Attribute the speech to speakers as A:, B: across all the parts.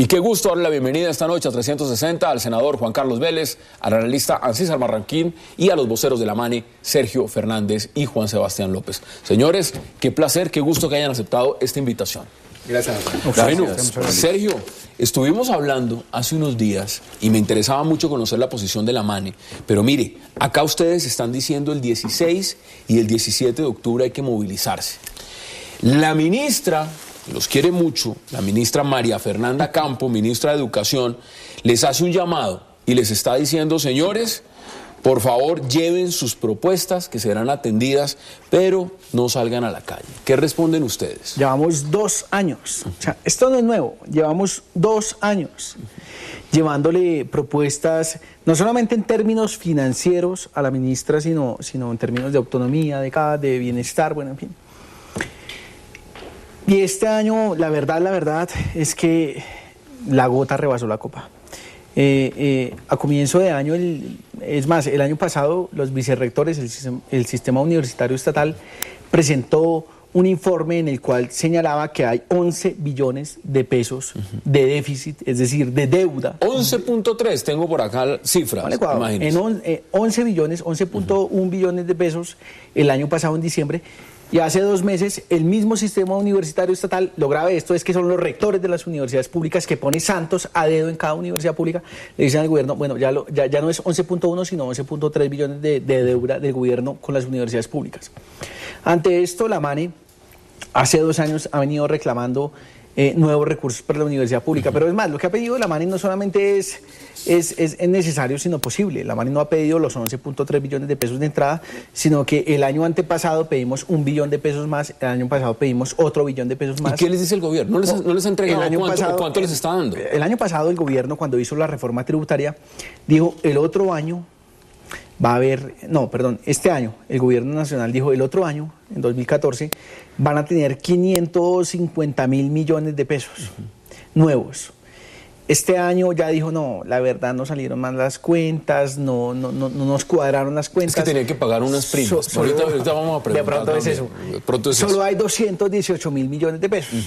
A: Y qué gusto darle la bienvenida esta noche a 360 al senador Juan Carlos Vélez, al analista Ancísar Marroquín y a los voceros de la MANE, Sergio Fernández y Juan Sebastián López. Señores, qué placer, qué gusto que hayan aceptado esta invitación.
B: Gracias.
A: Bueno, Sergio, estuvimos hablando hace unos días y me interesaba mucho conocer la posición de la MANE, pero mire, acá ustedes están diciendo el 16 y el 17 de octubre hay que movilizarse. La ministra, los quiere mucho, la ministra María Fernanda Campo, ministra de Educación, les hace un llamado y les está diciendo, señores, por favor lleven sus propuestas que serán atendidas, pero no salgan a la calle. ¿Qué responden ustedes?
C: Llevamos 2 años, o sea, esto no es nuevo, llevamos 2 años llevándole propuestas, no solamente en términos financieros a la ministra, sino en términos de autonomía, de bienestar, bueno, en fin. Y este año, la verdad es que la gota rebasó la copa. A comienzo de año, el año pasado, los vicerrectores, el sistema universitario estatal, presentó un informe en el cual señalaba que hay 11 billones de pesos de déficit, es decir, de deuda.
A: 11.3, tengo por acá cifras, imagínense.
C: 11 billones, 11.1 billones de pesos el año pasado en diciembre. Y hace 2 meses el mismo sistema universitario estatal, lo grave de esto es que son los rectores de las universidades públicas que pone santos a dedo en cada universidad pública, le dicen al gobierno, bueno, ya no es 11.1 sino 11.3 billones de deuda del gobierno con las universidades públicas. Ante esto, la MANE hace 2 años ha venido reclamando nuevos recursos para la universidad pública, pero es más, lo que ha pedido la MANE no solamente es necesario, sino posible. La MANE no ha pedido los 11.3 billones de pesos de entrada, sino que el año antepasado pedimos 1 billón de pesos más, el año pasado pedimos otro billón de pesos más.
A: ¿Y qué les dice el gobierno? ¿No les ha entregado cuánto les está dando?
C: El año pasado el gobierno, cuando hizo la reforma tributaria, dijo el otro año va a haber, este año el gobierno nacional dijo el otro año, en 2014, van a tener 550.000 millones de pesos nuevos. Este año ya dijo, no, la verdad no salieron más las cuentas, no nos cuadraron las cuentas.
A: Es que tenían que pagar unas primas. Ahorita vamos a preguntar.
C: De pronto es eso. Solo hay 218.000 millones de pesos.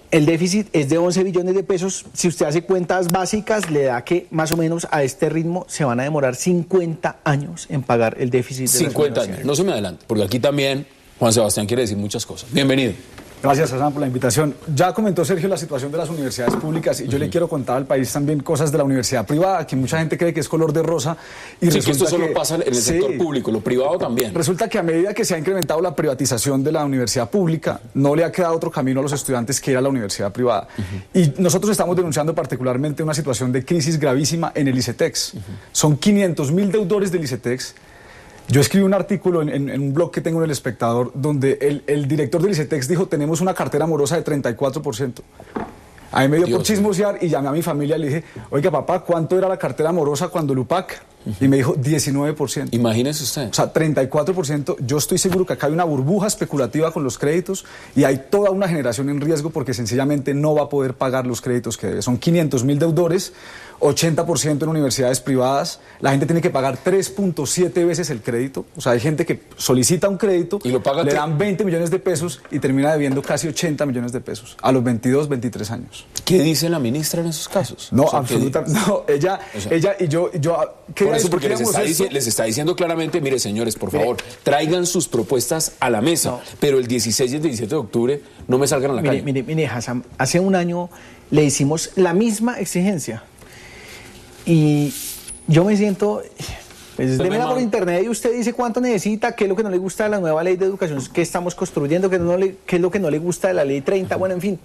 C: El déficit es de 11 billones de pesos. Si usted hace cuentas básicas, le da que más o menos a este ritmo se van a demorar 50 años en pagar el déficit de
A: 50 años, no se me adelante, porque aquí también Juan Sebastián quiere decir muchas cosas. Bienvenido.
B: Gracias, Hassan, por la invitación. Ya comentó Sergio la situación de las universidades públicas y yo le quiero contar al país también cosas de la universidad privada, que mucha gente cree que es color de rosa. Y
A: sí, que esto solo pasa en el sector público, lo privado también.
B: Resulta que a medida que se ha incrementado la privatización de la universidad pública, no le ha quedado otro camino a los estudiantes que ir a la universidad privada. Y nosotros estamos denunciando particularmente una situación de crisis gravísima en el ICETEX. Son 500.000 deudores del ICETEX. Yo escribí un artículo en un blog que tengo en El Espectador donde el director del ICETEX dijo, tenemos una cartera morosa de 34%. A mí me dio por chismosear y llamé a mi familia y le dije, oiga papá, ¿cuánto era la cartera morosa cuando el UPAC? Y me dijo 19%.
A: Imagínese usted.
B: O sea, 34%. Yo estoy seguro que acá hay una burbuja especulativa con los créditos y hay toda una generación en riesgo porque sencillamente no va a poder pagar los créditos que debe. Son 500.000 deudores, 80% en universidades privadas. La gente tiene que pagar 3.7 veces el crédito. O sea, hay gente que solicita un crédito,
A: y lo paga,
B: le dan 20 millones de pesos y termina debiendo casi 80 millones de pesos a los 22, 23 años.
A: ¿Qué dice la ministra en esos casos?
B: No, absolutamente. No, ella y yo
A: por eso, porque les está diciendo claramente, mire señores, por favor, traigan sus propuestas a la mesa, pero el 16 y el 17 de octubre no me salgan a la calle.
C: Mire, Hassan, hace un año le hicimos la misma exigencia y yo me siento, pues démela por internet y usted dice cuánto necesita, qué es lo que no le gusta de la nueva ley de educación que estamos construyendo, qué es lo que no le gusta de la ley 30, bueno, en fin.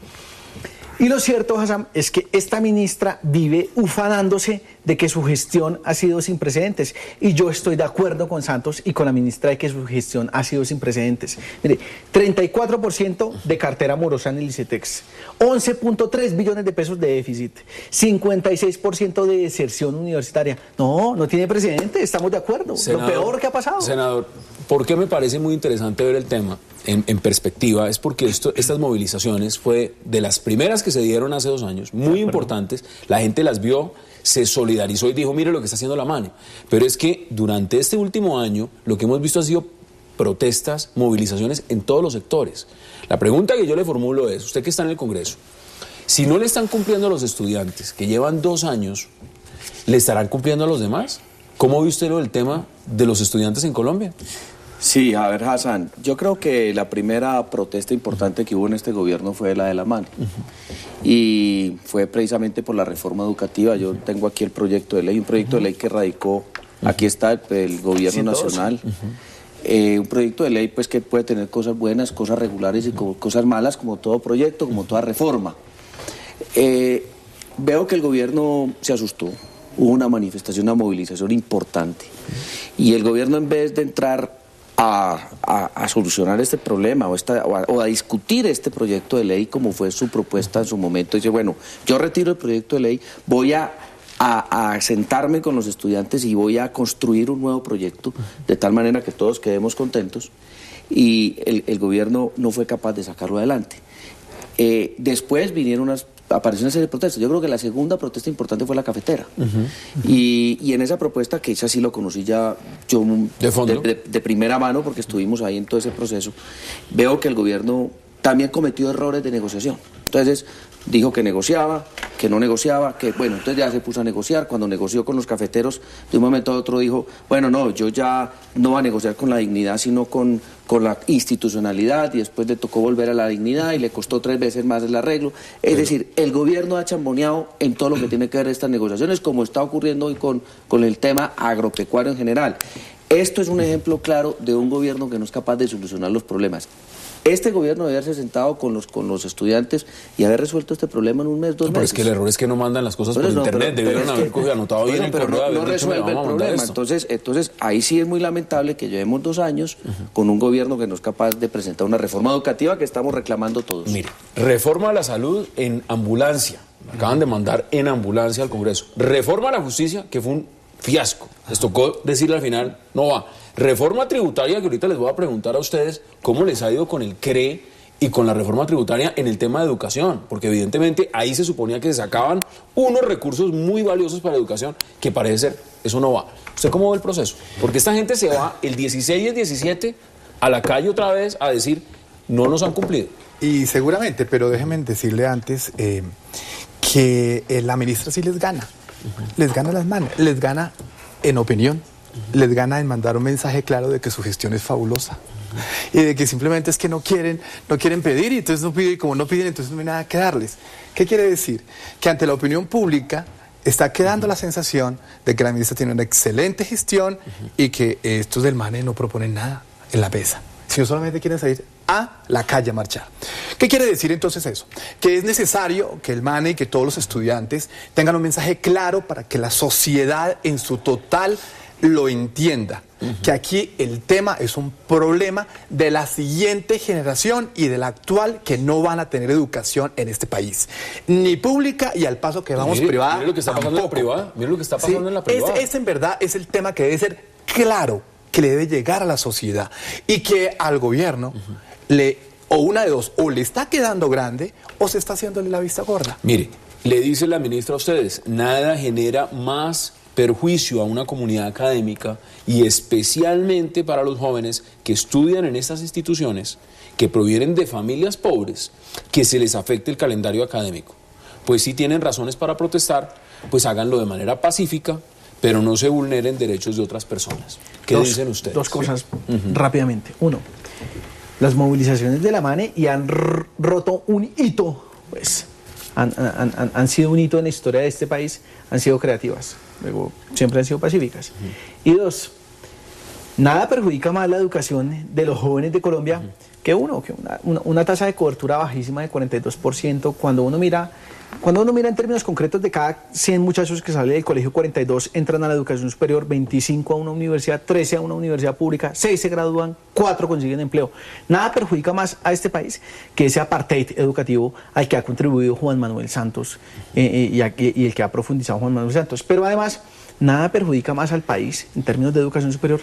C: Y lo cierto, Hassan, es que esta ministra vive ufanándose de que su gestión ha sido sin precedentes. Y yo estoy de acuerdo con Santos y con la ministra de que su gestión ha sido sin precedentes. Mire, 34% de cartera morosa en el ICETEX, 11.3 billones de pesos de déficit, 56% de deserción universitaria. No tiene precedentes, estamos de acuerdo. Senador, lo peor que ha pasado.
A: Senador, ¿por qué me parece muy interesante ver el tema en perspectiva? Es porque estas movilizaciones fue de las primeras que se dieron hace 2 años, muy importantes. La gente las vio, se solidarizó y dijo, mire lo que está haciendo la MANE. Pero es que durante este último año lo que hemos visto ha sido protestas, movilizaciones en todos los sectores. La pregunta que yo le formulo es, usted que está en el Congreso, Si no le están cumpliendo a los estudiantes que llevan 2 años, ¿le estarán cumpliendo a los demás? ¿Cómo ve usted lo del tema de los estudiantes en Colombia?
D: Sí, a ver, Hassan, yo creo que la primera protesta importante que hubo en este gobierno fue la de la MANE. Y fue precisamente por la reforma educativa. Yo tengo aquí el proyecto de ley, un proyecto de ley que radicó, aquí está el gobierno nacional. Un proyecto de ley pues que puede tener cosas buenas, cosas regulares y cosas malas, como todo proyecto, como toda reforma. Veo que el gobierno se asustó. Hubo una manifestación, una movilización importante. Y el gobierno, en vez de entrar a solucionar este problema o a discutir este proyecto de ley como fue su propuesta en su momento, dice, bueno, yo retiro el proyecto de ley, voy a sentarme con los estudiantes y voy a construir un nuevo proyecto de tal manera que todos quedemos contentos, y el gobierno no fue capaz de sacarlo adelante. Después apareció una serie de protestas. Yo creo que la segunda protesta importante fue la cafetera. Y en esa propuesta, que esa sí lo conocí ya yo de primera mano, porque estuvimos ahí en todo ese proceso, veo que el gobierno también cometió errores de negociación. Entonces dijo que negociaba, que no negociaba, que bueno, entonces ya se puso a negociar. Cuando negoció con los cafeteros, de un momento a otro dijo, bueno, no, yo ya no voy a negociar con la dignidad, sino con la institucionalidad, y después le tocó volver a la dignidad y le costó 3 veces más el arreglo. Es decir, el gobierno ha chamboneado en todo lo que tiene que ver estas negociaciones, como está ocurriendo hoy con el tema agropecuario en general. Esto es un ejemplo claro de un gobierno que no es capaz de solucionar los problemas. Este gobierno debe haberse sentado con los estudiantes y haber resuelto este problema en 1 mes, 2 meses.
A: Pero es que el error es que no mandan las cosas por internet, debieron haber anotado bien el correo.
D: No resuelve el problema. Entonces, ahí sí es muy lamentable que llevemos 2 años con un gobierno que no es capaz de presentar una reforma educativa que estamos reclamando todos.
A: Mire, reforma a la salud en ambulancia. Acaban de mandar en ambulancia al Congreso. Reforma a la justicia, que fue un fiasco. Les tocó decirle al final, no va. Reforma tributaria, que ahorita les voy a preguntar a ustedes cómo les ha ido con el CRE y con la reforma tributaria en el tema de educación, porque evidentemente ahí se suponía que se sacaban unos recursos muy valiosos para la educación, que parece ser, eso no va. ¿Usted cómo ve el proceso? Porque esta gente se va el 16 y el 17 a la calle otra vez a decir, no nos han cumplido.
E: Y seguramente, pero déjenme decirle antes que la ministra sí les gana. Les gana las manos, les gana en opinión, les gana en mandar un mensaje claro de que su gestión es fabulosa y de que simplemente es que no quieren pedir, y entonces no piden, y como no piden, entonces no hay nada que darles. ¿Qué quiere decir? Que ante la opinión pública está quedando la sensación de que la ministra tiene una excelente gestión y que estos del MANE no proponen nada en la mesa, sino solamente quieren salir a la calle a marchar. ¿Qué quiere decir entonces eso? Que es necesario que el MANE y que todos los estudiantes tengan un mensaje claro para que la sociedad en su total lo entienda. Que aquí el tema es un problema de la siguiente generación y de la actual, que no van a tener educación en este país. Ni pública, y al paso que vamos privada.
A: Mire lo que está pasando en la privada. Mire lo que está pasando en la privada.
E: Ese en verdad es el tema que debe ser claro, que le debe llegar a la sociedad, y que al gobierno o una de dos, o le está quedando grande o se está haciéndole la vista gorda.
A: Mire, le dice la ministra a ustedes, nada genera más perjuicio a una comunidad académica, y especialmente para los jóvenes que estudian en estas instituciones, que provienen de familias pobres, que se les afecte el calendario académico. Pues si tienen razones para protestar, pues háganlo de manera pacífica, pero no se vulneren derechos de otras personas. ¿Qué dicen ustedes?
C: 2 cosas rápidamente. 1, las movilizaciones de la MANE y han roto un hito, pues han sido un hito en la historia de este país, han sido creativas, luego siempre han sido pacíficas. Y 2, nada perjudica más la educación de los jóvenes de Colombia que una tasa de cobertura bajísima de 42%. Cuando uno mira en términos concretos, de cada 100 muchachos que salen del colegio, 42 entran a la educación superior, 25 a una universidad, 13 a una universidad pública, 6 se gradúan, 4 consiguen empleo. Nada perjudica más a este país que ese apartheid educativo al que ha contribuido Juan Manuel Santos y el que ha profundizado Juan Manuel Santos. Pero además, nada perjudica más al país en términos de educación superior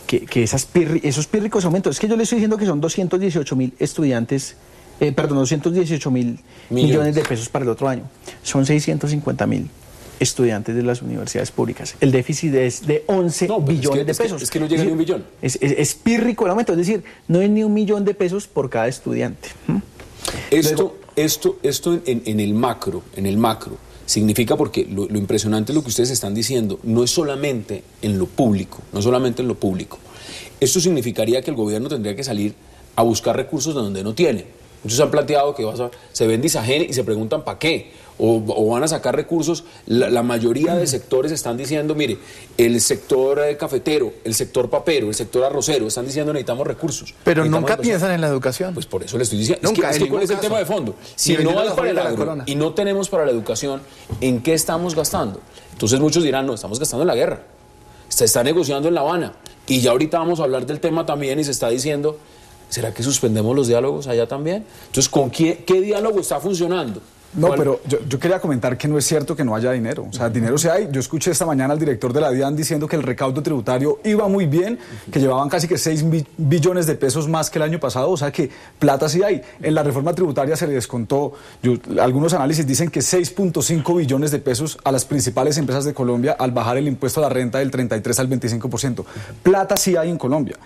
C: que esos pírricos aumentos. Es que yo le estoy diciendo que son 218.000 estudiantes, 218.000 millones de pesos para el otro año. Son 650.000 estudiantes de las universidades públicas. El déficit es de 11 billones de pesos.
A: Es que no llega ni un billón.
C: Es pírrico el aumento, es decir, no es ni 1 millón de pesos por cada estudiante.
A: Esto, esto en el macro, significa, porque lo impresionante es lo que ustedes están diciendo, no es solamente en lo público, Esto significaría que el gobierno tendría que salir a buscar recursos de donde no tiene. Muchos han planteado que se vende Isagen y se preguntan ¿para qué? O van a sacar recursos. La mayoría de sectores están diciendo, mire, el sector cafetero, el sector papero, el sector arrocero, están diciendo necesitamos recursos.
E: Pero nunca piensan en la educación.
A: Pues por eso le estoy diciendo.
E: Nunca,
A: es que ¿cuál es el tema de fondo? Si no hay para el agro y no tenemos para la educación, ¿en qué estamos gastando? Entonces muchos dirán, no, estamos gastando en la guerra. Se está negociando en La Habana. Y ya ahorita vamos a hablar del tema también y se está diciendo, ¿será que suspendemos los diálogos allá también? Entonces, ¿con qué diálogo está funcionando?
B: No, pero yo quería comentar que no es cierto que no haya dinero. O sea, dinero sí hay. Yo escuché esta mañana al director de la DIAN diciendo que el recaudo tributario iba muy bien, que llevaban casi que 6 billones de pesos más que el año pasado. O sea que plata sí hay. En la reforma tributaria se le descontó, algunos análisis dicen que 6.5 billones de pesos a las principales empresas de Colombia al bajar el impuesto a la renta del 33 al 25%. Plata sí hay en Colombia.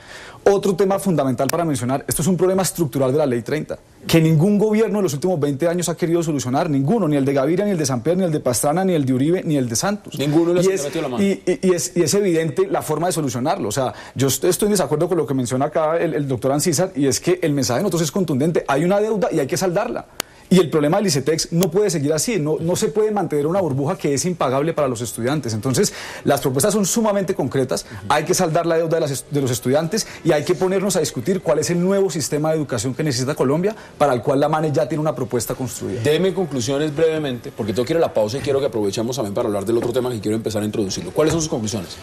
B: Otro tema fundamental para mencionar, esto es un problema estructural de la Ley 30, que ningún gobierno en los últimos 20 años ha querido solucionar, ninguno, ni el de Gaviria, ni el de Samper, ni el de Pastrana, ni el de Uribe, ni el de Santos.
A: Ninguno les
B: ha metido la mano. Y es evidente la forma de solucionarlo. O sea, yo estoy en desacuerdo con lo que menciona acá el doctor Ancísar, y es que el mensaje de nosotros es contundente. Hay una deuda y hay que saldarla. Y el problema del ICETEX no puede seguir así, no se puede mantener una burbuja que es impagable para los estudiantes. Entonces, las propuestas son sumamente concretas, hay que saldar la deuda de los estudiantes y hay que ponernos a discutir cuál es el nuevo sistema de educación que necesita Colombia, para el cual la MANE ya tiene una propuesta construida.
A: Deme conclusiones brevemente, porque tengo que ir a la pausa y quiero que aprovechemos también para hablar del otro tema que quiero empezar a introducirlo. ¿Cuáles son sus conclusiones?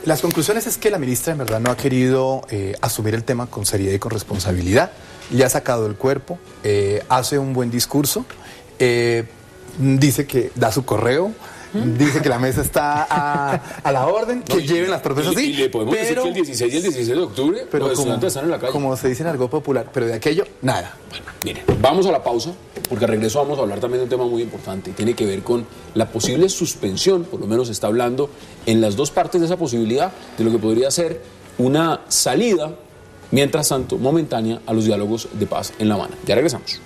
E: Las conclusiones es que la ministra en verdad no ha querido asumir el tema con seriedad y con responsabilidad. Le ha sacado el cuerpo, hace un buen discurso, dice que da su correo, dice que la mesa está a la orden, que lleven las propuestas así.
A: Y le podemos decir que el 16 y el 17 de octubre los estudiantes están en la calle.
E: Como se dice en algo popular, pero de aquello, nada.
A: Bueno, mire, vamos a la pausa, porque al regreso vamos a hablar también de un tema muy importante y tiene que ver con la posible suspensión, por lo menos se está hablando en las dos partes de esa posibilidad, de lo que podría ser una salida, mientras tanto, momentánea, a los diálogos de paz en La Habana. Ya regresamos.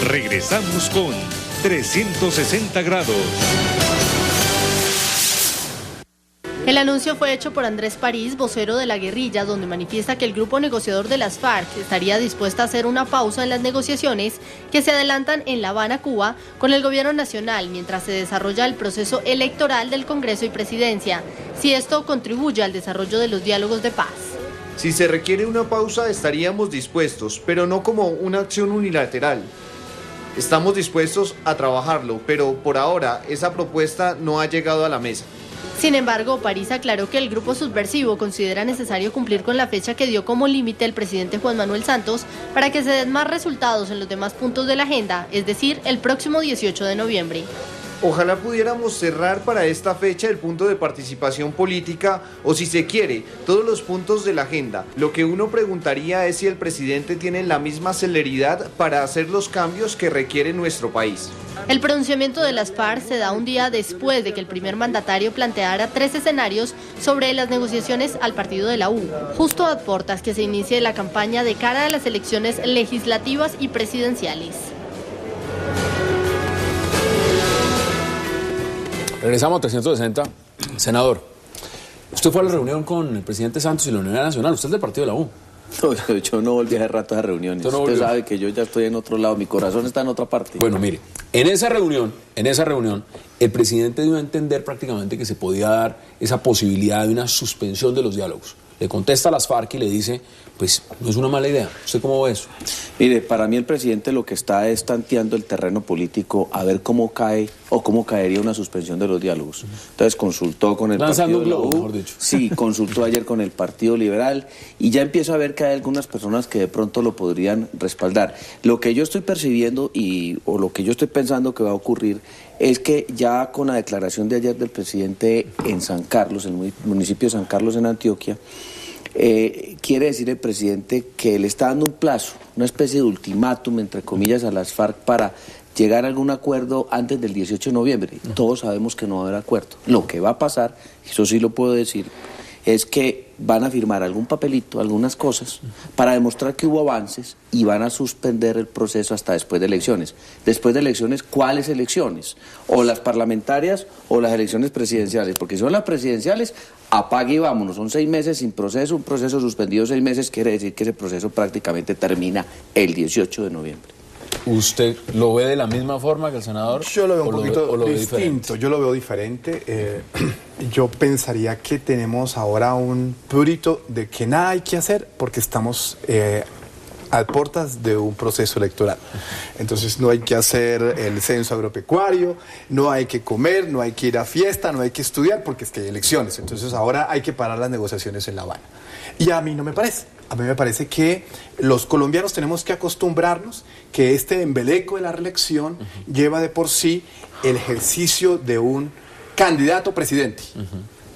F: Regresamos con 360 grados.
G: El anuncio fue hecho por Andrés París, vocero de la guerrilla, donde manifiesta que el grupo negociador de las FARC estaría dispuesta a hacer una pausa en las negociaciones que se adelantan en La Habana, Cuba, con el gobierno nacional, mientras se desarrolla el proceso electoral del Congreso y Presidencia, si esto contribuye al desarrollo de los diálogos de paz.
H: Si se requiere una pausa, estaríamos dispuestos, pero no como una acción unilateral. Estamos dispuestos a trabajarlo, pero por ahora esa propuesta no ha llegado a la mesa.
G: Sin embargo, París aclaró que el grupo subversivo considera necesario cumplir con la fecha que dio como límite el presidente Juan Manuel Santos para que se den más resultados en los demás puntos de la agenda, es decir, el próximo 18 de noviembre.
H: Ojalá pudiéramos cerrar para esta fecha el punto de participación política o, si se quiere, todos los puntos de la agenda. Lo que uno preguntaría es si el presidente tiene la misma celeridad para hacer los cambios que requiere nuestro país.
G: El pronunciamiento de las FARC se da un día después de que el primer mandatario planteara 3 escenarios sobre las negociaciones al partido de la U, justo a portas que se inicie la campaña de cara a las elecciones legislativas y presidenciales.
A: Regresamos a 360. Senador, usted fue a la reunión con el presidente Santos y la Unidad Nacional. Usted es del partido de la U.
D: No, yo no volví hace rato a esas reuniones. Usted sabe que yo ya estoy en otro lado, mi corazón está en otra parte.
A: Bueno, mire, en esa reunión, el presidente dio a entender prácticamente que se podía dar esa posibilidad de una suspensión de los diálogos. Le contesta a las FARC y le dice, pues no es una mala idea. ¿Usted cómo ve eso?
D: Mire, para mí el presidente lo que está es tanteando el terreno político a ver cómo cae o cómo caería una suspensión de los diálogos. Entonces consultó con el partido de la U,
A: mejor dicho.
D: Sí, consultó ayer con el Partido Liberal y ya empiezo a ver que hay algunas personas que de pronto lo podrían respaldar. Lo que yo estoy percibiendo o lo que yo estoy pensando que va a ocurrir es que ya con la declaración de ayer del presidente en San Carlos, en el municipio de San Carlos en Antioquia, quiere decir el presidente que le está dando un plazo, una especie de ultimátum, entre comillas, a las FARC para llegar a algún acuerdo antes del 18 de noviembre. Todos sabemos que no va a haber acuerdo. Lo que va a pasar, eso sí lo puedo decir, es que van a firmar algún papelito, algunas cosas, para demostrar que hubo avances y van a suspender el proceso hasta después de elecciones. Después de elecciones, ¿cuáles elecciones? O las parlamentarias o las elecciones presidenciales, porque si son las presidenciales, apague y vámonos. Son 6 meses sin proceso, un proceso suspendido 6 meses, quiere decir que ese proceso prácticamente termina el 18 de noviembre.
A: ¿Usted lo ve de la misma forma que el senador?
E: Yo lo veo un poquito
A: distinto.
E: distinto, yo lo veo diferente. Yo pensaría que tenemos ahora un prurito de que nada hay que hacer porque estamos a puertas de un proceso electoral. Entonces no hay que hacer el censo agropecuario, no hay que comer, no hay que ir a fiesta, no hay que estudiar porque es que hay elecciones. Entonces ahora hay que parar las negociaciones en La Habana. Y a mí no me parece. A mí me parece que los colombianos tenemos que acostumbrarnos que este embeleco de la reelección lleva de por sí el ejercicio de un candidato presidente.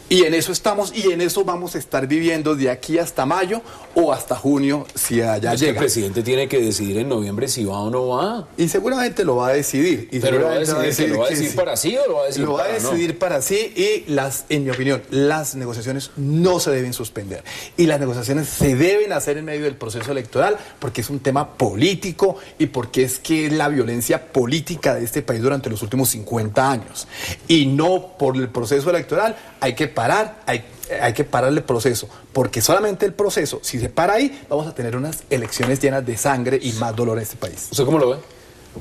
E: Y en eso estamos y en eso vamos a estar viviendo de aquí hasta mayo o hasta junio si allá llega.
A: El presidente tiene que decidir en noviembre si va o no va.
E: Y seguramente lo va a decidir. Y
A: pero lo va a decidir para sí o lo va a decidir
E: para no. Lo va a decidir para sí y en mi opinión, las negociaciones no se deben suspender. Y las negociaciones se deben hacer en medio del proceso electoral porque es un tema político y porque es que es la violencia política de este país durante los últimos 50 años. Y no por el proceso electoral hay que hay que pararle el proceso, porque solamente el proceso, si se para ahí, vamos a tener unas elecciones llenas de sangre y más dolor en este país.
A: ¿Usted cómo lo ve?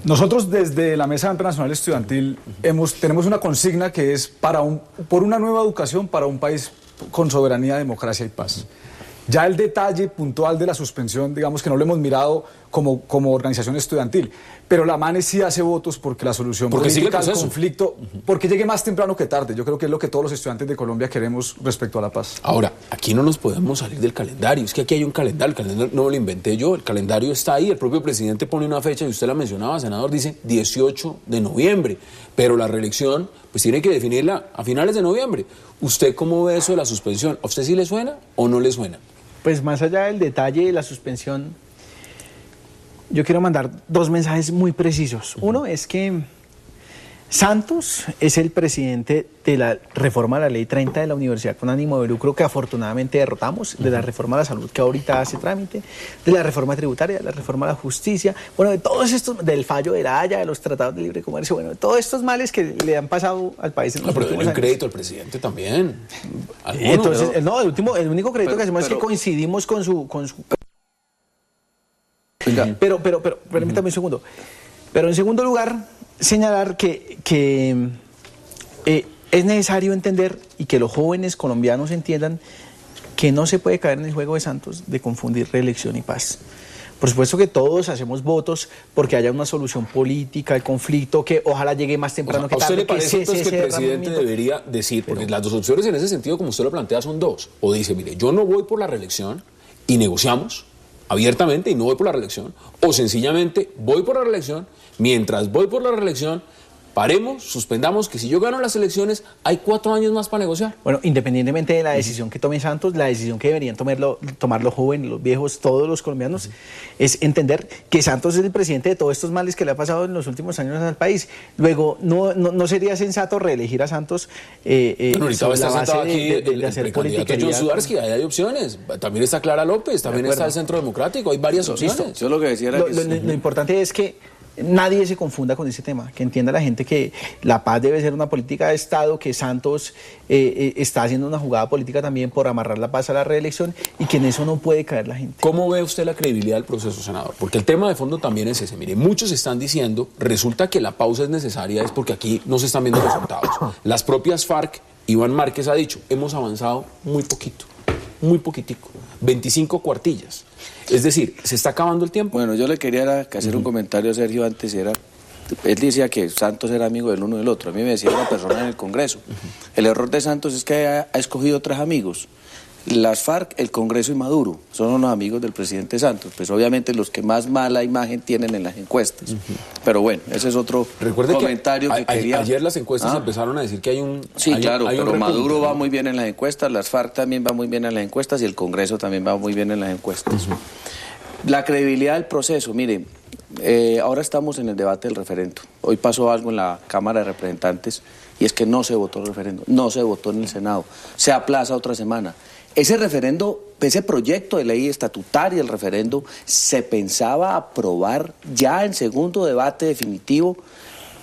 B: Nosotros desde la Mesa Internacional Estudiantil tenemos una consigna que es por una nueva educación para un país con soberanía, democracia y paz. Ya el detalle puntual de la suspensión, digamos que no lo hemos mirado como organización estudiantil, pero la MANE sí hace votos porque la solución política al conflicto, porque llegue más temprano que tarde. Yo creo que es lo que todos los estudiantes de Colombia queremos respecto a la paz.
A: Ahora, aquí no nos podemos salir del calendario, es que aquí hay un calendario, el calendario no lo inventé yo, el calendario está ahí, el propio presidente pone una fecha y usted la mencionaba, senador, dice 18 de noviembre, pero la reelección pues tiene que definirla a finales de noviembre. ¿Usted cómo ve eso de la suspensión? ¿A usted sí le suena o no le suena?
C: Pues más allá del detalle de la suspensión, yo quiero mandar 2 mensajes muy precisos. Uno es que Santos es el presidente de la reforma de la Ley 30 de la Universidad con ánimo de lucro que afortunadamente derrotamos, de la reforma a la salud que ahorita hace trámite, de la reforma tributaria, de la reforma a la justicia, bueno, de todos estos, del fallo de la Haya, de los tratados de libre comercio, bueno, de todos estos males que le han pasado al país en los últimos años. Pero un crédito
A: al presidente también.
C: Entonces, el único crédito que hacemos es que coincidimos con su pero permítame un segundo. Pero en segundo lugar, señalar que es necesario entender y que los jóvenes colombianos entiendan que no se puede caer en el juego de Santos de confundir reelección y paz. Por supuesto que todos hacemos votos porque haya una solución política al conflicto que ojalá llegue más temprano que tarde.
A: ¿A usted le parece entonces que el presidente debería decir, porque las dos opciones en ese sentido, como usted lo plantea, son dos? O dice, mire, yo no voy por la reelección y negociamos abiertamente y no voy por la reelección, o sencillamente voy por la reelección, mientras voy por la reelección, paremos, suspendamos, que si yo gano las elecciones, hay 4 años más para negociar.
C: Bueno, independientemente de la decisión que tome Santos, la decisión que deberían tomar los jóvenes, los viejos, todos los colombianos, es entender que Santos es el presidente de todos estos males que le ha pasado en los últimos años al país. Luego, no sería sensato reelegir a Santos
A: bueno, ahorita va a estar sentado aquí el candidato John Sudarsky, ahí hay opciones. También está Clara López, también está el Centro Democrático, hay varias opciones.
D: Yo lo que decía era
C: lo importante es que nadie se confunda con ese tema, que entienda la gente que la paz debe ser una política de Estado, que Santos está haciendo una jugada política también por amarrar la paz a la reelección y que en eso no puede caer la gente.
A: ¿Cómo ve usted la credibilidad del proceso, senador? Porque el tema de fondo también es ese. Mire, muchos están diciendo, resulta que la pausa es necesaria, es porque aquí no se están viendo resultados. Las propias FARC, Iván Márquez ha dicho, hemos avanzado muy poquito, muy poquitico, 25 cuartillas. Es decir, ¿se está acabando el tiempo?
D: Bueno, yo le quería hacer un comentario a Sergio antes. Él decía que Santos era amigo del uno y del otro. A mí me decía una persona en el Congreso. El error de Santos es que ha escogido 3 amigos. Las FARC, el Congreso y Maduro. Son unos amigos del presidente Santos. Pues obviamente los que más mala imagen tienen en las encuestas. Pero bueno, ese es otro comentario que quería...
A: Ayer las encuestas empezaron a decir que hay un...
D: Sí, claro, pero Maduro va muy bien en las encuestas, las FARC también va muy bien en las encuestas y el Congreso también va muy bien en las encuestas. La credibilidad del proceso, mire, ahora estamos en el debate del referendo. Hoy pasó algo en la Cámara de Representantes y es que no se votó el referendo, no se votó en el Senado, se aplaza otra semana. Ese referendo, ese proyecto de ley estatutaria, el referendo, se pensaba aprobar ya en segundo debate definitivo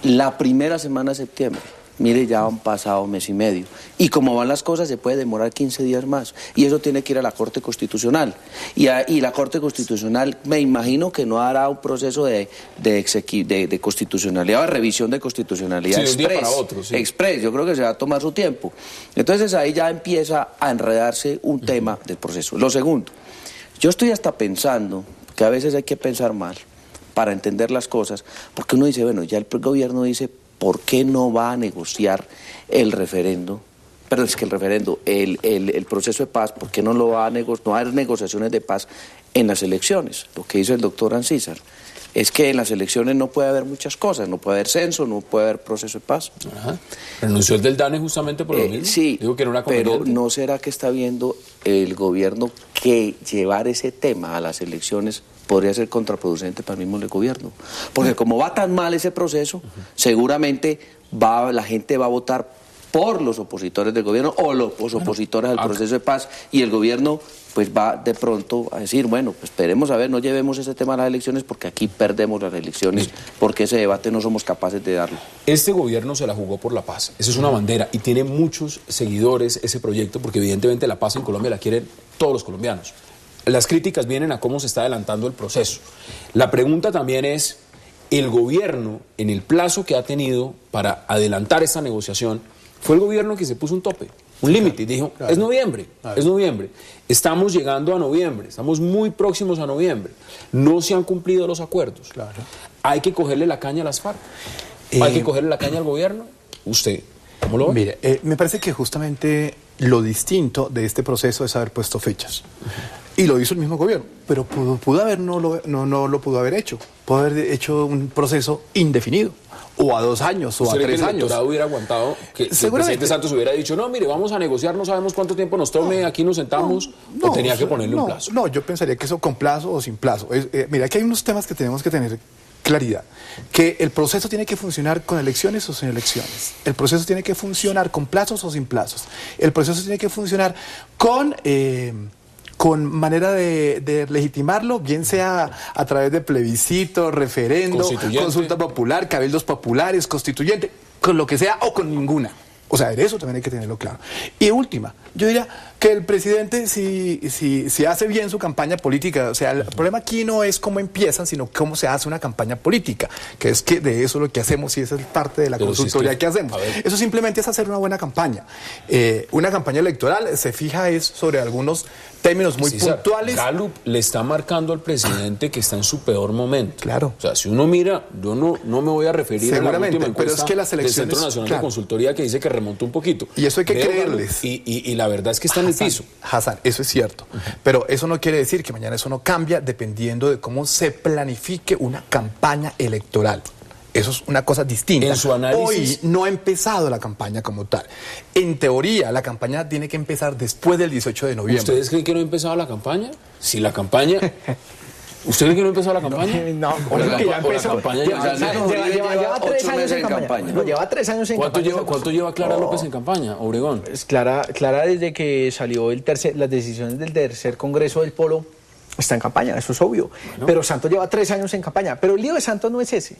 D: la primera semana de septiembre. Mire, ya han pasado mes y medio. Y como van las cosas, se puede demorar 15 días más. Y eso tiene que ir a la Corte Constitucional. Y la Corte Constitucional, me imagino que no hará un proceso de constitucionalidad o de revisión de constitucionalidad
A: de un día para otro,
D: express. Yo creo que se va a tomar su tiempo. Entonces ahí ya empieza a enredarse un tema del proceso. Lo segundo, yo estoy hasta pensando que a veces hay que pensar mal para entender las cosas, porque uno dice, bueno, ya el gobierno dice, ¿por qué no va a negociar el referendo? Pero es que el referendo, el proceso de paz, ¿por qué no lo va a no va a haber negociaciones de paz en las elecciones? Lo que dice el doctor Ancísar es que en las elecciones no puede haber muchas cosas, no puede haber censo, no puede haber proceso de paz.
A: Ajá. ¿Renunció el del DANE justamente por lo mismo?
D: Sí,
A: digo que era una conveniente.
D: Pero ¿no será que está viendo el gobierno que llevar ese tema a las elecciones podría ser contraproducente para el mismo gobierno? Porque como va tan mal ese proceso, seguramente la gente va a votar por los opositores del gobierno o los opositores al proceso de paz, y el gobierno pues va de pronto a decir, bueno, pues esperemos a ver, no llevemos ese tema a las elecciones porque aquí perdemos las elecciones, porque ese debate no somos capaces de darlo.
A: Este gobierno se la jugó por la paz, esa es una bandera, y tiene muchos seguidores ese proyecto, porque evidentemente la paz en Colombia la quieren todos los colombianos. Las críticas vienen a cómo se está adelantando el proceso. La pregunta también es, el gobierno, en el plazo que ha tenido para adelantar esta negociación, fue el gobierno que se puso un tope, un límite, y dijo, es noviembre, es noviembre. Estamos llegando a noviembre, estamos muy próximos a noviembre. No se han cumplido los acuerdos. Hay que cogerle la caña a las FARC. Hay que cogerle la caña al gobierno. ¿Usted cómo lo ve?
E: Mire, me parece que justamente lo distinto de este proceso es haber puesto fechas. Y lo hizo el mismo gobierno, pero pudo haber, no lo pudo haber hecho. Pudo haber hecho un proceso indefinido, o a 2 años, o a 3 años.
A: El electorado hubiera aguantado que el presidente Santos hubiera dicho, no, mire, vamos a negociar, no sabemos cuánto tiempo nos tome, aquí nos sentamos, o tenía que ponerle un plazo?
E: No, yo pensaría que eso con plazo o sin plazo. Mira, aquí hay unos temas que tenemos que tener claridad, que el proceso tiene que funcionar con elecciones o sin elecciones, el proceso tiene que funcionar con plazos o sin plazos, el proceso tiene que funcionar con manera de legitimarlo, bien sea a través de plebiscito, referendo, consulta popular, cabildos populares, constituyente, con lo que sea o con ninguna. O sea, eso también hay que tenerlo claro. Y última, yo diría que el presidente, si hace bien su campaña política, o sea, el problema aquí no es cómo empiezan, sino cómo se hace una campaña política, que es que de eso es lo que hacemos y esa es parte de la consultoría que hacemos. Eso simplemente es hacer una buena campaña. Una campaña electoral se fija sobre algunos términos muy puntuales.
A: Gallup le está marcando al presidente que está en su peor momento.
E: Claro.
A: O sea, si uno mira, yo no me voy a referir a la última encuesta
E: pero es que las elecciones,
A: del Centro Nacional de Consultoría que dice que remontó un poquito.
E: Y eso hay que creerles.
A: Y la verdad es que está en el piso.
E: Hassan, eso es cierto. Pero eso no quiere decir que mañana eso no cambia dependiendo de cómo se planifique una campaña electoral. Eso es una cosa distinta.
A: En su análisis,
E: hoy no ha empezado la campaña como tal. En teoría, la campaña tiene que empezar después del 18 de noviembre.
A: ¿Ustedes creen que no ha empezado la campaña? Si la campaña... ¿Usted cree que no ha empezado la campaña?
C: No,
A: que ya empezó.
C: Lleva 3 años en campaña. No, lleva 3 años en campaña.
A: ¿Cuánto lleva Clara López en campaña, Obregón?
C: Pues Clara desde que salió las decisiones del tercer Congreso del Polo, está en campaña, eso es obvio. Bueno. Pero Santos lleva 3 años en campaña. Pero el lío de Santos no es ese.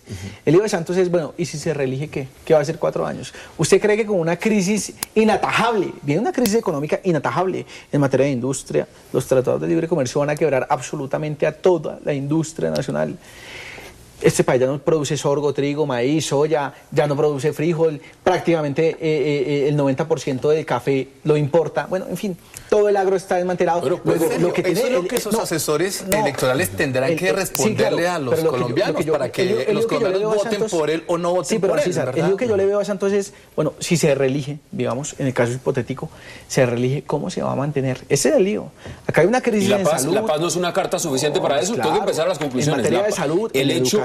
C: El lío de Santos es, bueno, ¿y si se reelige qué? ¿Qué va a ser 4 años? ¿Usted cree que con una crisis inatajable, viene una crisis económica inatajable en materia de industria, los tratados de libre comercio van a quebrar absolutamente a toda la industria nacional? Este país ya no produce sorgo, trigo, maíz, soya, ya no produce frijol, prácticamente el 90% del café lo importa. Bueno, en fin, todo el agro está desmantelado.
E: Pero, lo que tiene, es lo que esos asesores electorales tendrán que responderle a los colombianos para que los colombianos voten por él o no voten por él.
C: César, el lío que yo le veo a Santos es, bueno, si se reelige, digamos, en el caso hipotético, se reelige, ¿cómo se va a mantener? Ese es el lío. Acá hay una crisis en salud.
A: ¿La paz no es una carta suficiente para eso?
C: Claro,
A: tengo que empezar a las conclusiones.
C: En materia de salud,
A: el hecho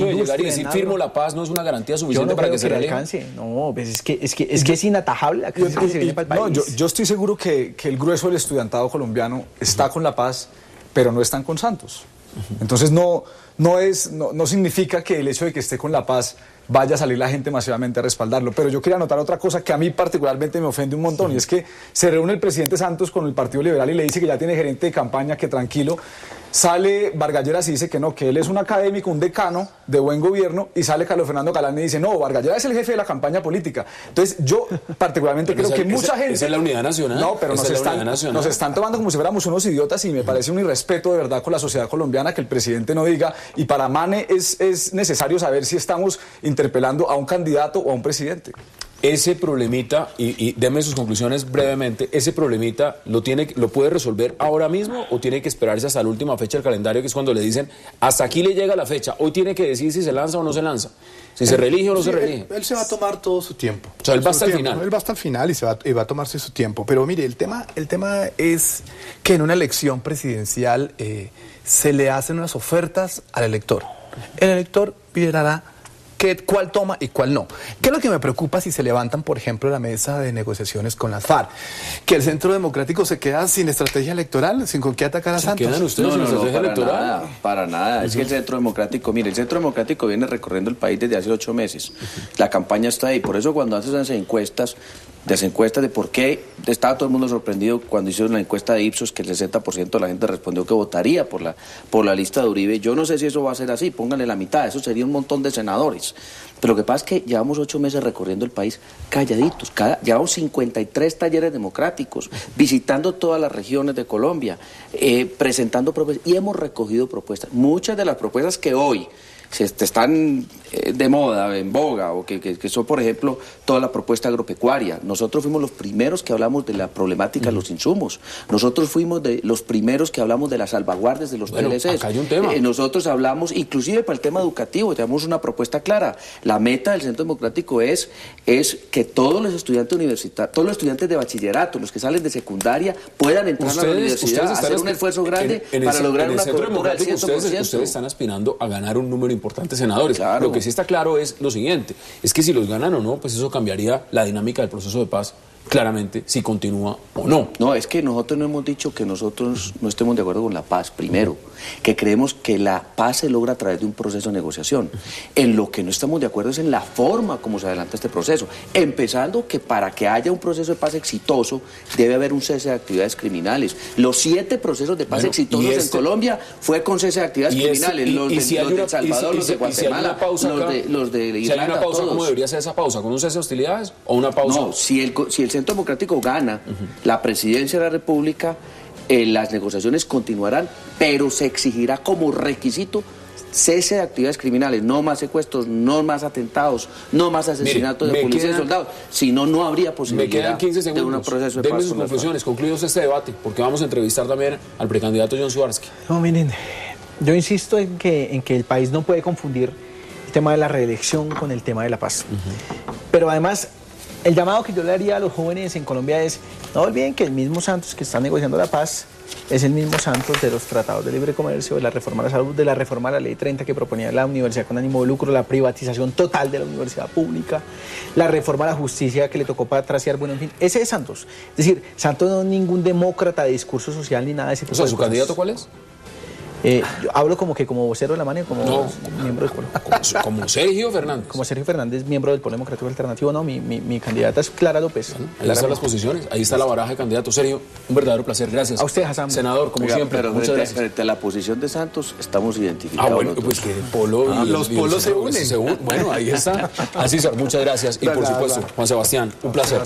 A: de llegar y decir firmo la paz no es una garantía suficiente para que se realice.
C: No, pues es que es inatajable la crisis que se viene para el país.
B: Yo estoy seguro que el grueso del estudiantado colombiano está con la paz, pero no están con Santos. Entonces no no significa que el hecho de que esté con la paz vaya a salir la gente masivamente a respaldarlo. Pero yo quería anotar otra cosa que a mí particularmente me ofende un montón, y es que se reúne el presidente Santos con el Partido Liberal y le dice que ya tiene gerente de campaña, que tranquilo. Sale Vargas Lleras y dice que no, que él es un académico, un decano de buen gobierno, y sale Carlos Fernando Galán y dice, no, Vargas Lleras es el jefe de la campaña política. Entonces yo particularmente creo que mucha gente...
A: Esa es la unidad nacional.
B: No, pero nos están tomando como si fuéramos unos idiotas, y me parece un irrespeto de verdad con la sociedad colombiana que el presidente no diga, y para Mane es necesario saber si estamos interpelando a un candidato o a un presidente.
A: Ese problemita, y deme sus conclusiones brevemente, ¿ese problemita lo puede resolver ahora mismo o tiene que esperarse hasta la última fecha del calendario, que es cuando le dicen, hasta aquí le llega la fecha, hoy tiene que decir si se lanza o no se lanza, si se reelige o no se reelige?
E: Él se va a tomar todo su tiempo.
A: O sea, él va hasta el final.
E: Él va hasta el final y va a tomarse su tiempo. Pero mire, el tema es que en una elección presidencial se le hacen unas ofertas al elector. El elector liderará cuál toma y cuál no. ¿Qué es lo que me preocupa si se levantan, por ejemplo, la mesa de negociaciones con las FARC? Que el Centro Democrático se queda sin estrategia electoral, sin con qué atacar a Santos.
A: ¿Quedan ustedes sin estrategia electoral?
D: Para nada. Es que el Centro Democrático, mire, el Centro Democrático viene recorriendo el país desde hace 8 meses. La campaña está ahí. Por eso cuando hacen esas encuestas de por qué, estaba todo el mundo sorprendido cuando hicieron la encuesta de Ipsos, que el 60% de la gente respondió que votaría por la lista de Uribe. Yo no sé si eso va a ser así, pónganle la mitad, eso sería un montón de senadores. Pero lo que pasa es que llevamos 8 meses recorriendo el país calladitos, llevamos 53 talleres democráticos, visitando todas las regiones de Colombia, presentando propuestas, y hemos recogido propuestas. Muchas de las propuestas que hoy están de moda, en boga, o que son, por ejemplo, toda la propuesta agropecuaria. Nosotros fuimos los primeros que hablamos de la problemática de los insumos. Nosotros fuimos de los primeros que hablamos de las salvaguardias de los TLCs.
A: Acá hay un tema.
D: Nosotros hablamos, inclusive para el tema educativo, tenemos una propuesta clara. La meta del Centro Democrático es que todos los estudiantes universitarios, todos los estudiantes de bachillerato, los que salen de secundaria, puedan entrar a la universidad, hacer un esfuerzo grande para lograr una cobertura del 100%.
A: Ustedes están aspirando a ganar un número importante de senadores.
D: Claro.
A: Lo que sí está claro es lo siguiente, es que si los ganan o no, pues eso cambiaría la dinámica del proceso de paz, claramente, si continúa o no.
D: No, es que nosotros no hemos dicho que nosotros no estemos de acuerdo con la paz, primero, que creemos que la paz se logra a través de un proceso de negociación. En lo que no estamos de acuerdo es en la forma como se adelanta este proceso, empezando que para que haya un proceso de paz exitoso debe haber un cese de actividades criminales. Los 7 procesos de paz exitosos en Colombia fue con cese de actividades criminales, los de El Salvador, los de Guatemala, los de Irlanda,
A: si hay una pausa,
D: todos.
A: ¿cómo debería ser esa pausa? ¿Con un cese de hostilidades o una pausa?
D: No, si el Centro Democrático gana la presidencia de la República, las negociaciones continuarán, pero se exigirá como requisito cese de actividades criminales, no más secuestros, no más atentados, no más asesinatos de policías y soldados, si no, no habría posibilidad de un proceso de paz.
A: Denme sus conclusiones, concluidos este debate, porque vamos a entrevistar también al precandidato John Suarsky.
C: No, miren, yo insisto en que el país no puede confundir el tema de la reelección con el tema de la paz. Pero además, el llamado que yo le haría a los jóvenes en Colombia es, no olviden que el mismo Santos que está negociando la paz es el mismo Santos de los tratados de libre comercio, de la reforma a la salud, de la reforma a la ley 30 que proponía la universidad con ánimo de lucro, la privatización total de la universidad pública, la reforma a la justicia que le tocó patraciar, bueno, en fin, ese es Santos. Es decir, Santos no es ningún demócrata de discurso social ni nada de ese tipo.
A: O sea, ¿su candidato cuál es?
C: Yo hablo como vocero de la MANE, como miembro del pueblo.
A: Como Sergio Fernández.
C: Como Sergio Fernández, miembro del Polo Democrático Alternativo. No, mi candidata es Clara López.
A: Bueno, ahí están las posiciones, ahí está la baraja de candidatos. Sergio, un verdadero placer. Gracias.
C: A usted, Hassan.
A: Senador, como siempre.
D: Pero
A: muchas gracias.
D: Frente a la posición de Santos, estamos identificados.
A: Bueno, pues que el Polo y
E: los polos se unen.
A: Bueno, ahí está. Así, muchas gracias. Y por supuesto, Juan Sebastián, un placer.